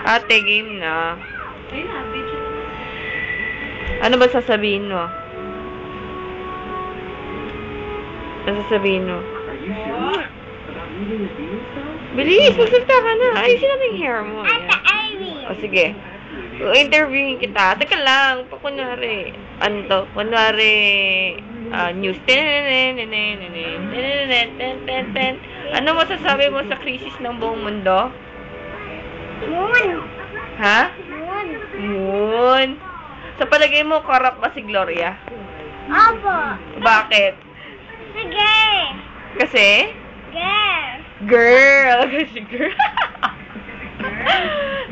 Ate, game na. Ano ba sasabihin mo? Ano sasabihin mo? Bilis, magsalita ka na. Ayusin natin yung hair mo. O, sige. Interviewin kita. Teka lang. Kunwari. Ano to? Kunwari, news. Ano masasabi mo sa krisis ng buong mundo? Moon. Ha? Moon. Moon. Sa palagay mo, corrupt ba si Gloria? Opo. Bakit? Sige. Kasi? Girl. Girl. Kasi girl.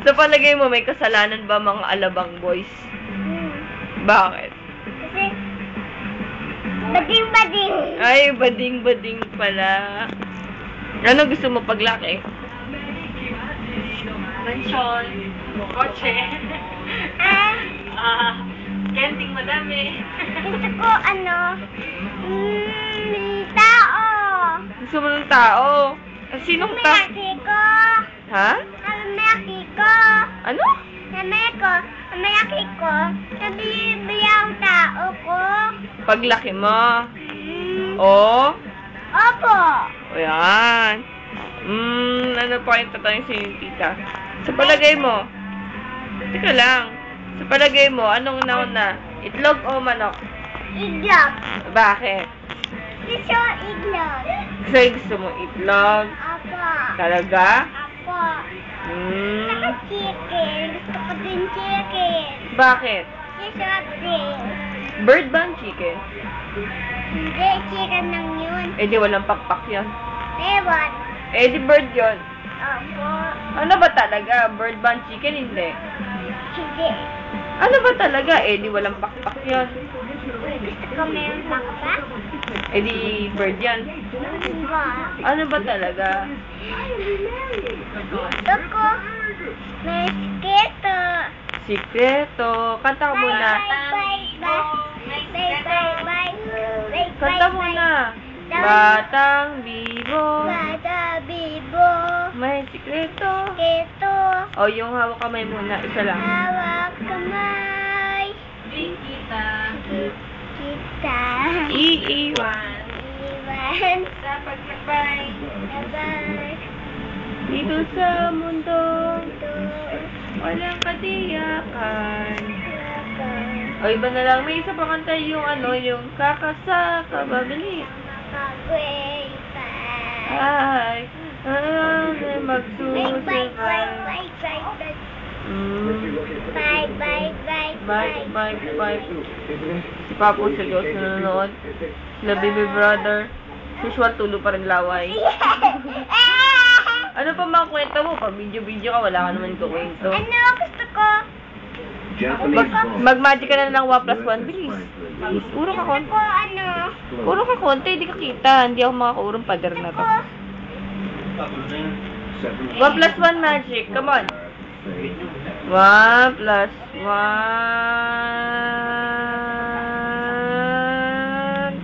Sa palagay mo, may kasalanan ba mga alabang boys? Bakit? Kasi, bading-bading. Ay, bading-bading pala. Ano gusto mo paglaki? Mansyon. Kotse. Kending madami. Gusto ko, tao. Gusto mo ng tao? Sinong tao? Mayaki ko. Ha? Mayaki ko. Ano? Mayaki ko. Sabi ang tao ko. Paglaki mo. Oh? Opo. O yan. Ano pa yung tatanong sa tita? Sa palagay mo? Teka lang. Sa palagay mo, anong nauna? Itlog o manok? Iglog. Bakit? Gusto iglog. Kasi gusto mo itlog? Opo. Talaga? Opo. Saka chicken. Gusto ko din chicken. Bakit? Gusto din. Bird ba ang chicken? Hindi, chicken lang yun. Eh di walang pakpak yun. Ewan. Eh di bird yun. Opo. Ano ba talaga? Bird ba ang chicken? Hindi. Hindi. Ano ba talaga? Eh di walang pakpak yun. Gusto ko meron pa. Eh di bird yan. Ba? Ano ba talaga? Gusto ko may skito. Sikreto. Kanta ka muna. Kanta muna. Batang bibo. Bata bibo. May sikreto. Skito. O, yung hawak kamay muna. Isa lang. Hawak kamay. Kita. Iiwan. Iwan. Sa paglabay. Labay. Dito sa mundo. Walang katiyakan. O, iba na lang. May isa pa kanta yung yung kakasa, kababili. Pagway pa. Ay, magsusunod. Bye. Bye. Si Papo sa Diyos nanonood. Sila baby brother. Usual tulo pa rin laway. Ano pa mga kwento mo? Pag video-video ka, wala ka naman kukwento. Ano gusto ko? Mag-magic ka na ng 1+1, bilis. Uro ka konti. Uro ka konti, hindi ka kita. Hindi ako makakurong pader na to. 1+1 magic, come on. 1+1.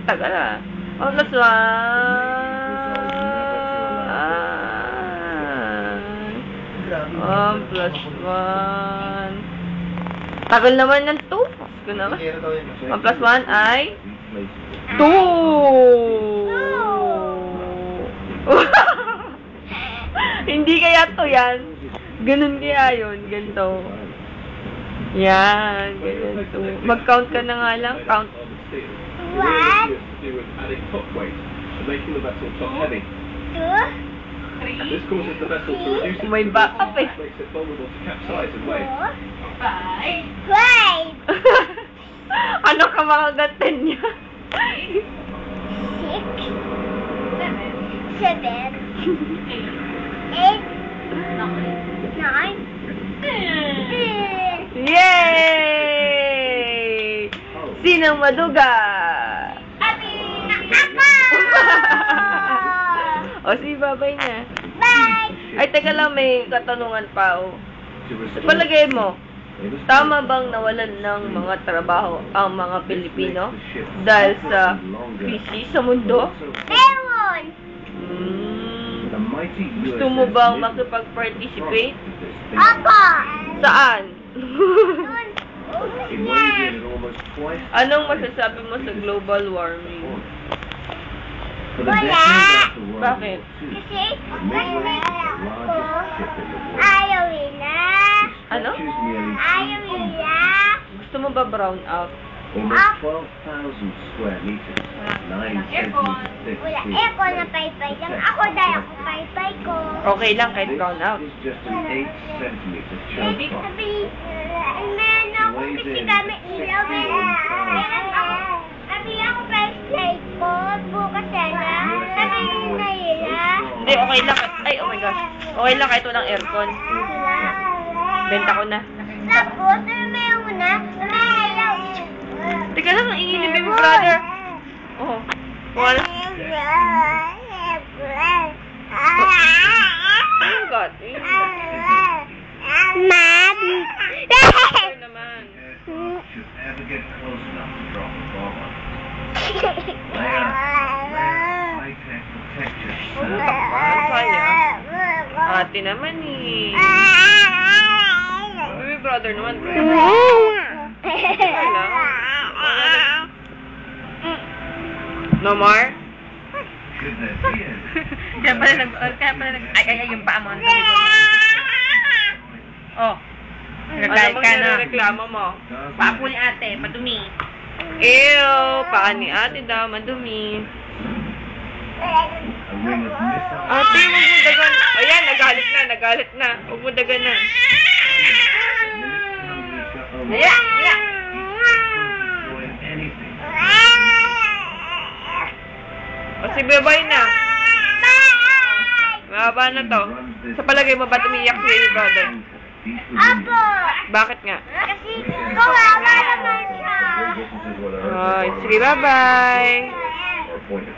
Tagal ah. 1+1. Tagal naman ng 2. Gusto naman. 1+1 ay 2. Hindi kaya to yan. Ganun kaya yun. Ganito. Yan. Ganito. Mag-count ka na nga lang. Count. 1, 2, 3, May backup eh. 4, 5, Ano ka makagatan niya? 6, 7, 8, 9, 10. Yay! Sinong maduga? Ako! O, si babay niya. Bye! Ay, teka lang, may katanungan pa. Sa palagay mo, tama bang nawalan ng mga trabaho ang mga Pilipino dahil sa krisis sa mundo? Ewan! Gusto mo bang makipag-participate? Ako! Saan? Doon. Anong masasabi mo sa global warming? Wala. Bakit? Kasi, ayaw nila. Ano? Ayaw nila. Gusto mo ba brown out? Almost 12,000 square meters, 9 centimeters thick Wala. steel Eh, ako na paypay lang. Ako dahil ako paypay ko. Okay lang kahit brown out. This is just an 8 centimeter chunk Ibig box. sabihin, meron ako kasi kami ilaw. Meron ako. Sabi ako flashlight ko. Bukas sana. Sabi na nila. Hindi, okay lang. Ay, oh my gosh. Okay lang kahit walang aircon. Benta ko na. Tapos, meron mo na. May ilaw. Teka lang, ang ingin ni baby brother. Oh. Wala. Oh God. Mami. Brother naman. Should ever get close enough to drop a bomb on it. Layer high-tech protection. Ate naman eh. Baby brother naman. No more? Should there be a Kaya pala ay, yung paa mo. Oh. Ano Nagagalit bang ka na. nireklamo mo? Paa po ni ate, madumi. Ew, paa ni ate daw, madumi. ring of missiles? Ate, huwag mo dagan. Ayan, nagalit na. Huwag mo dagan na. Haya, haya. Doing anything. O si Beboy na. Mahaba na to. Sa palagay mo ba tumiyak si baby brother? Apo. Bakit nga? Kasi kawawa naman siya. Ay, sige, bye-bye. Or point of